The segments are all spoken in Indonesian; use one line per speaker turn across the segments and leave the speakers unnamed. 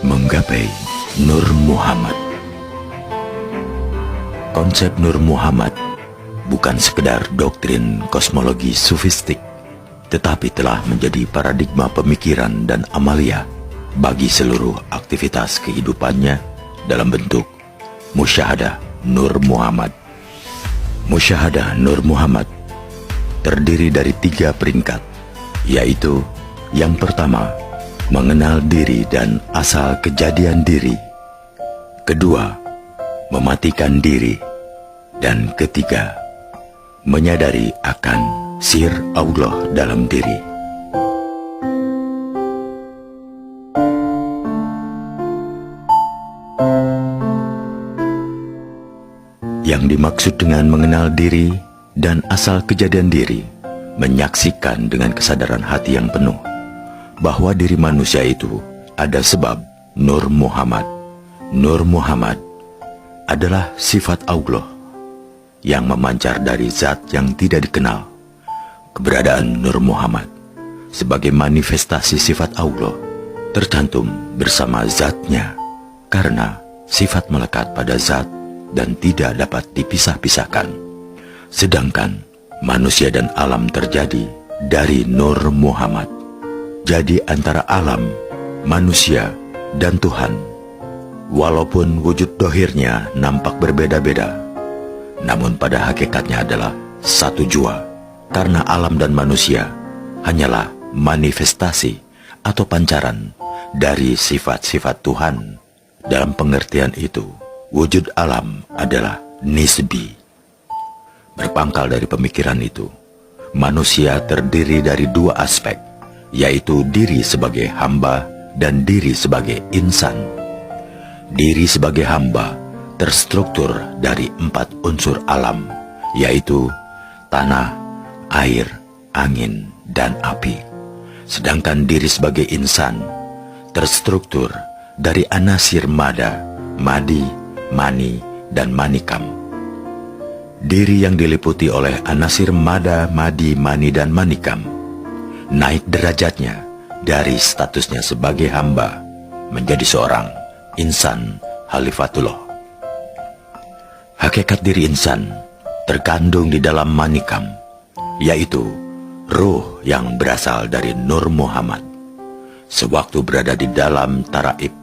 Menggapai Nur Muhammad. Konsep Nur Muhammad bukan sekedar doktrin kosmologi sufistik, tetapi telah menjadi paradigma pemikiran dan amalia bagi seluruh aktivitas kehidupannya dalam bentuk musyahadah Nur Muhammad. Musyahadah Nur Muhammad terdiri dari 3 peringkat, yaitu yang pertama, mengenal diri dan asal kejadian diri. Kedua, mematikan diri. Dan ketiga, menyadari akan sir Allah dalam diri. Yang dimaksud dengan mengenal diri dan asal kejadian diri, menyaksikan dengan kesadaran hati yang penuh bahwa diri manusia itu ada sebab Nur Muhammad. Nur Muhammad adalah sifat Allah yang memancar dari zat yang tidak dikenal. Keberadaan Nur Muhammad sebagai manifestasi sifat Allah tercantum bersama zatnya, karena sifat melekat pada zat dan tidak dapat dipisah-pisahkan. Sedangkan manusia dan alam terjadi dari Nur Muhammad. Jadi antara alam, manusia, dan Tuhan, walaupun wujud dohirnya nampak berbeda-beda, namun pada hakikatnya adalah satu jua, karena alam dan manusia hanyalah manifestasi atau pancaran dari sifat-sifat Tuhan. Dalam pengertian itu, wujud alam adalah nisbi. Berpangkal dari pemikiran itu, manusia terdiri dari 2 aspek, yaitu diri sebagai hamba dan diri sebagai insan. Diri sebagai hamba terstruktur dari 4 unsur alam, yaitu tanah, air, angin, dan api. Sedangkan diri sebagai insan terstruktur dari anasir mada, madi, mani, dan manikam. Diri yang diliputi oleh anasir mada, madi, mani, dan manikam naik derajatnya dari statusnya sebagai hamba menjadi seorang insan Khalifatullah. Hakikat diri insan terkandung di dalam manikam, yaitu ruh yang berasal dari Nur Muhammad. Sewaktu berada di dalam taraib,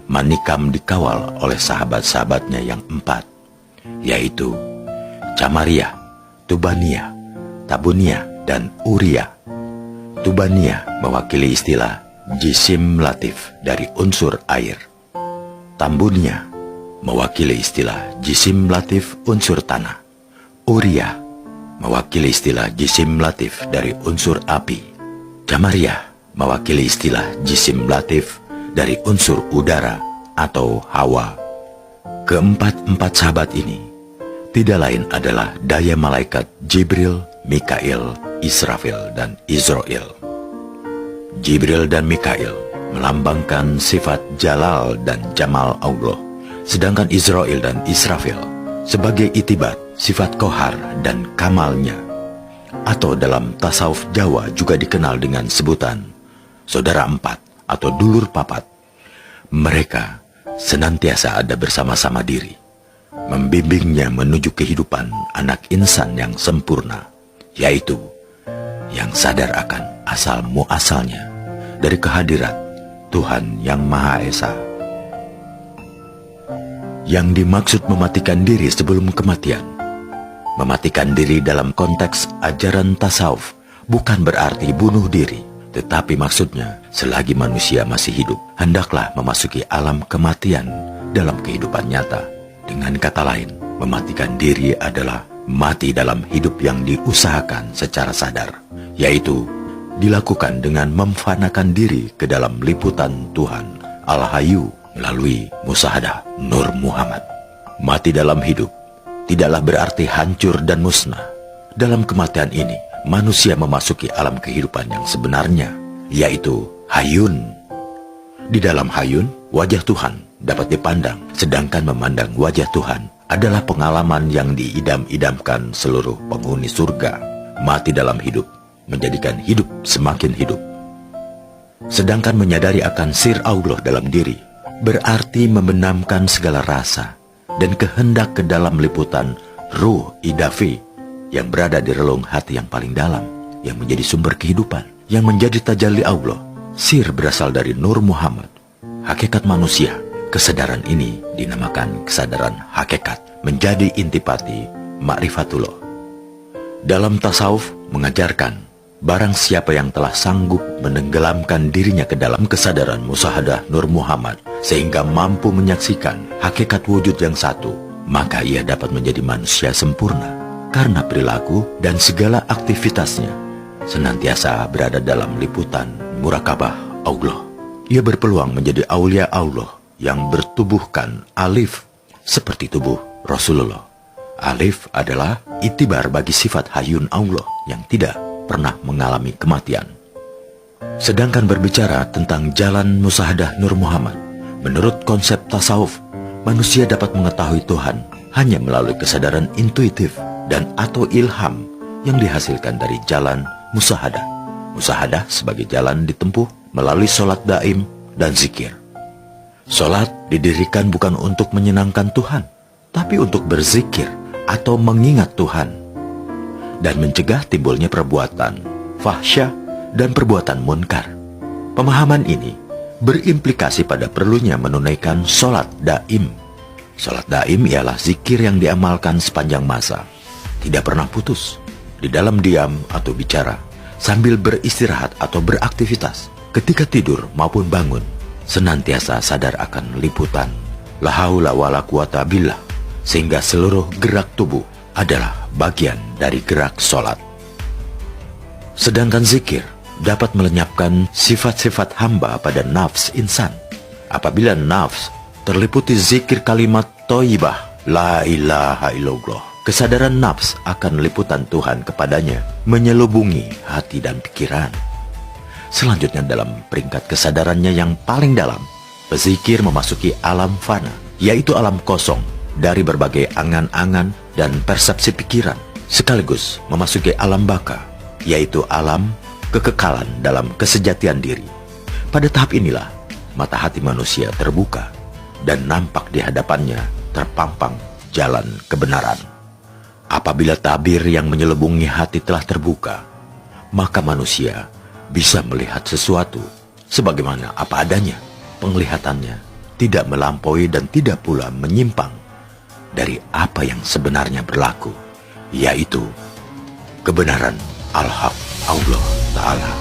manikam dikawal oleh sahabat-sahabatnya yang 4, yaitu Jamariyah, Tubaniyah, Tabuniyah, dan Uriyah. Tubaniyah mewakili istilah jisim latif dari unsur air. Tambuniyah mewakili istilah jisim latif unsur tanah. Uriyah mewakili istilah jisim latif dari unsur api. Jamariyah mewakili istilah jisim latif dari unsur udara atau hawa. Keempat-empat sahabat ini tidak lain adalah daya malaikat Jibril, Mikail, Israfil, dan Israel. Jibril dan Mikail melambangkan sifat jalal dan jamal Allah, sedangkan Israel dan Israfil sebagai itibat sifat kohar dan kamalnya, atau dalam tasawuf Jawa juga dikenal dengan sebutan saudara 4 atau dulur papat. Mereka senantiasa ada bersama-sama diri, membimbingnya menuju kehidupan anak insan yang sempurna, yaitu yang sadar akan asal muasalnya dari kehadirat Tuhan yang Maha Esa. Yang dimaksud mematikan diri sebelum kematian, mematikan diri dalam konteks ajaran tasawuf bukan berarti bunuh diri, tetapi maksudnya selagi manusia masih hidup, hendaklah memasuki alam kematian dalam kehidupan nyata. Dengan kata lain, mematikan diri adalah mati dalam hidup yang diusahakan secara sadar, yaitu dilakukan dengan memfanakan diri ke dalam liputan Tuhan Al-Hayyu melalui musyahadah Nur Muhammad. Mati dalam hidup tidaklah berarti hancur dan musnah. Dalam kematian ini, manusia memasuki alam kehidupan yang sebenarnya, yaitu Hayyun. Di dalam Hayyun, wajah Tuhan dapat dipandang, sedangkan memandang wajah Tuhan adalah pengalaman yang diidam-idamkan seluruh penghuni surga. Mati dalam hidup menjadikan hidup semakin hidup. Sedangkan menyadari akan sir Allah dalam diri berarti membenamkan segala rasa dan kehendak ke dalam liputan ruh idafi yang berada di relung hati yang paling dalam, yang menjadi sumber kehidupan, yang menjadi tajalli Allah. Sir berasal dari Nur Muhammad, hakikat manusia. Kesadaran ini dinamakan kesadaran hakikat, menjadi intipati ma'rifatullah. Dalam tasawuf mengajarkan, barang siapa yang telah sanggup menenggelamkan dirinya ke dalam kesadaran musyahadah Nur Muhammad sehingga mampu menyaksikan hakikat wujud yang satu, maka ia dapat menjadi manusia sempurna karena perilaku dan segala aktivitasnya senantiasa berada dalam liputan murakabah Allah. Ia berpeluang menjadi aulia Allah yang bertubuhkan alif seperti tubuh Rasulullah. Alif adalah itibar bagi sifat hayyun Allah yang tidak pernah mengalami kematian. Sedangkan berbicara tentang jalan musyahadah Nur Muhammad, menurut konsep tasawuf, manusia dapat mengetahui Tuhan hanya melalui kesadaran intuitif dan atau ilham yang dihasilkan dari jalan musyahadah. Musyahadah sebagai jalan ditempuh melalui sholat daim dan zikir. Sholat didirikan bukan untuk menyenangkan Tuhan, tapi untuk berzikir atau mengingat Tuhan dan mencegah timbulnya perbuatan fahsyah dan perbuatan munkar. Pemahaman ini berimplikasi pada perlunya menunaikan sholat daim. Sholat daim ialah zikir yang diamalkan sepanjang masa, tidak pernah putus, di dalam diam atau bicara, sambil beristirahat atau beraktivitas, ketika tidur maupun bangun, senantiasa sadar akan liputan la haula wala quwata billah, sehingga seluruh gerak tubuh adalah bagian dari gerak sholat. Sedangkan zikir dapat melenyapkan sifat-sifat hamba pada nafs insan. Apabila nafs terliputi zikir kalimat thayyibah la ilaha illallah, kesadaran nafs akan liputan Tuhan kepadanya menyelubungi hati dan pikiran. Selanjutnya dalam peringkat kesadarannya yang paling dalam, pezikir memasuki alam fana, yaitu alam kosong dari berbagai angan-angan dan persepsi pikiran, sekaligus memasuki alam baka, yaitu alam kekekalan dalam kesejatian diri. Pada tahap inilah mata hati manusia terbuka dan nampak di hadapannya terpampang jalan kebenaran. Apabila tabir yang menyelubungi hati telah terbuka, maka manusia bisa melihat sesuatu sebagaimana apa adanya. Penglihatannya tidak melampaui dan tidak pula menyimpang dari apa yang sebenarnya berlaku, yaitu kebenaran Al-Haq Allah Ta'ala.